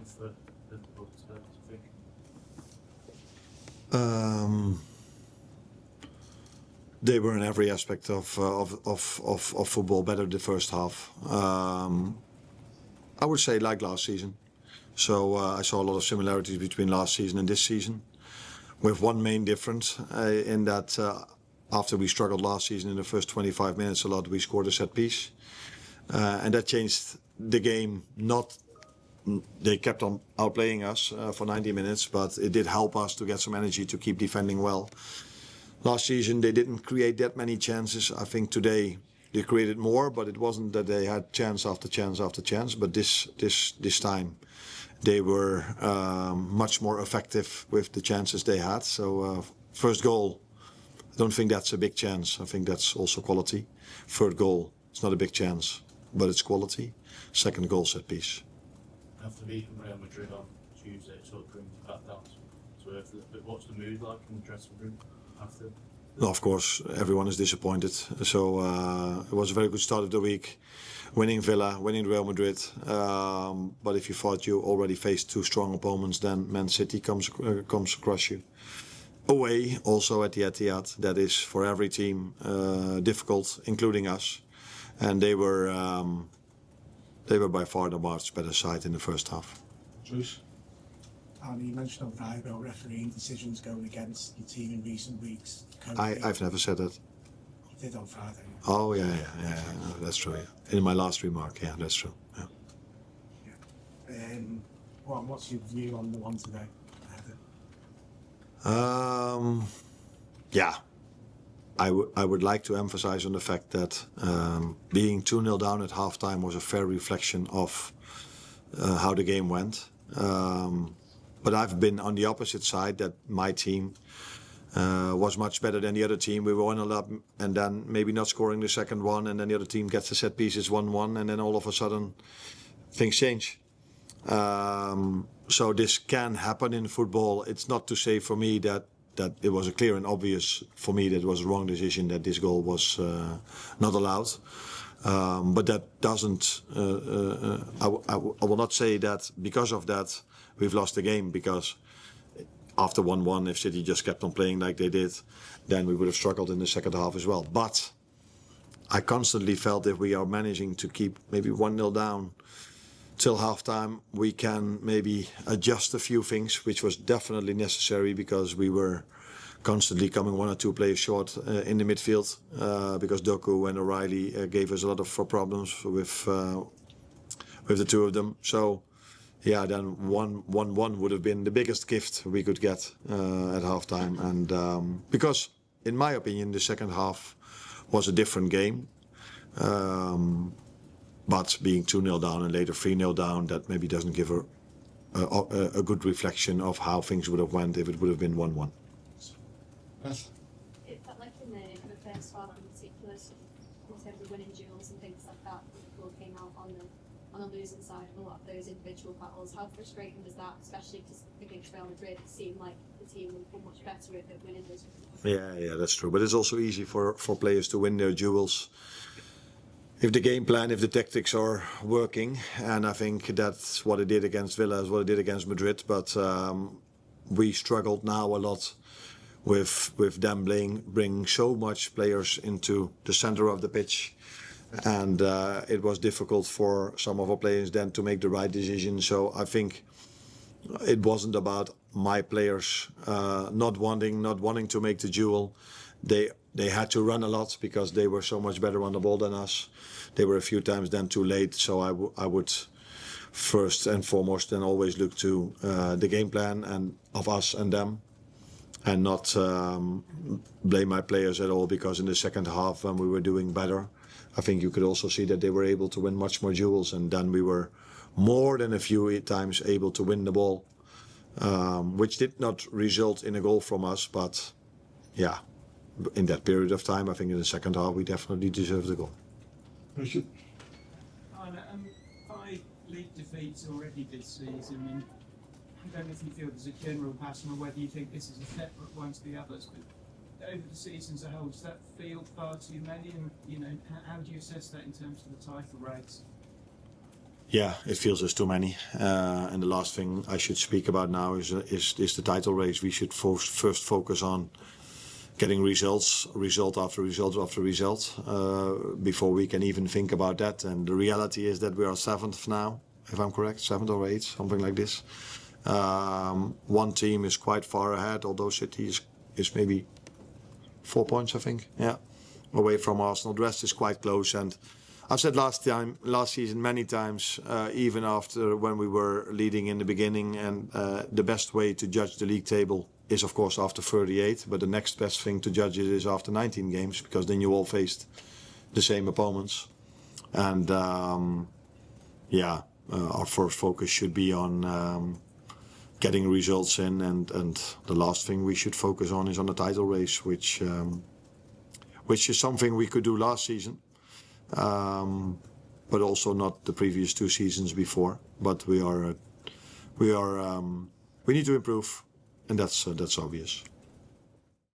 for Liverpool today, do you think? They were in every aspect of football better the first half. I would say like last season. So I saw a lot of similarities between last season and this season, with one main difference in that after we struggled last season in the first 25 minutes a lot, we scored a set piece, and that changed the game. Not they kept on outplaying us for 90 minutes, but it did help us to get some energy to keep defending well. Last season they didn't create that many chances. I think today they created more, but it wasn't that they had chance after chance after chance. But this time they were much more effective with the chances they had. So first goal, I don't think that's a big chance. I think that's also quality. Third goal, it's not a big chance, but it's quality. Second goal, set piece. After beating Real Madrid on Tuesday, it sort of brings you back down to earth a little bit. What's the mood like in the dressing room after? No, of course, everyone is disappointed. So it was a very good start of the week, winning Villa, winning Real Madrid. But if you thought you already faced two strong opponents, then Man City comes across you. Away, also at the Etihad, that is for every team difficult, including us. And they were by far the much better side in the first half. Bruce? Arne, you mentioned on Friday about refereeing decisions going against the team in recent weeks. I've never said that. You did on Friday. Oh yeah, no, that's true. Yeah. In my last remark, yeah, that's true. Yeah. What's your view on the one today? Yeah, I would like to emphasize on the fact that being 2-0 down at halftime was a fair reflection of how the game went. But I've been on the opposite side, that my team was much better than the other team. We were 1-0 up and then maybe not scoring the second one, and then the other team gets a set piece, it's 1-1, and then all of a sudden things change. So this can happen in football. It's not to say for me that it was a clear and obvious for me that it was a wrong decision that this goal was not allowed. But that doesn't, I will not say that because of that we've lost the game, because after 1-1, if City just kept on playing like they did, then we would have struggled in the second half as well. But I constantly felt if we are managing to keep maybe 1-0 down till halftime, we can maybe adjust a few things, which was definitely necessary because we were constantly coming one or two players short in the midfield because Doku and O'Reilly gave us a lot of problems with the two of them. So yeah, then 1-1 would have been the biggest gift we could get at halftime, and because in my opinion the second half was a different game. But being 2-0 down and later 3-0 down, that maybe doesn't give a good reflection of how things would have went if it would have been 1-1. Yes. It felt like in the first half in particular, in terms of winning duels and things like that, Liverpool came out on the losing side of a lot of those individual battles. How frustrating was that, especially because against Real Madrid, it seemed like the team were much better at winning those duels? Yeah, that's true. But it's also easy for players to win their duels if the game plan, if the tactics are working, and I think that's what it did against Villa, as what it did against Madrid. But we struggled now a lot with them bringing so much players into the center of the pitch, and it was difficult for some of our players then to make the right decision. So I think it wasn't about my players not wanting to make the duel. They had to run a lot because they were so much better on the ball than us. They were a few times then too late. So I would first and foremost then always look to the game plan and of us and them, and not blame my players at all, because in the second half when we were doing better, I think you could also see that they were able to win much more duels, and then we were more than a few times able to win the ball, which did not result in a goal from us, but yeah, in that period of time, I think in the second half we definitely deserved the goal. Richard? Arne, 5 league defeats already this season, and I don't know if you feel there's a general pattern or whether you think this is a separate one to the others, but over the season as a whole, does that feel far too many? And how do you assess that in terms of the title race? Yeah, it feels there's too many. And the last thing I should speak about now is the title race. We should first focus on getting results, result after result after result, before we can even think about that. And the reality is that we are 7th now, if I'm correct, 7th or 8th, something like this. One team is quite far ahead, although City is maybe 4 points, I think, yeah, away from Arsenal. The rest is quite close. And I've said last season many times, even after when we were leading in the beginning, and the best way to judge the league table is of course after 38, but the next best thing to judge it is after 19 games, because then you all faced the same opponents. And our first focus should be on getting results in, and the last thing we should focus on is on the title race, which is something we could do last season. But also not the previous 2 seasons before. But we need to improve, and that's obvious.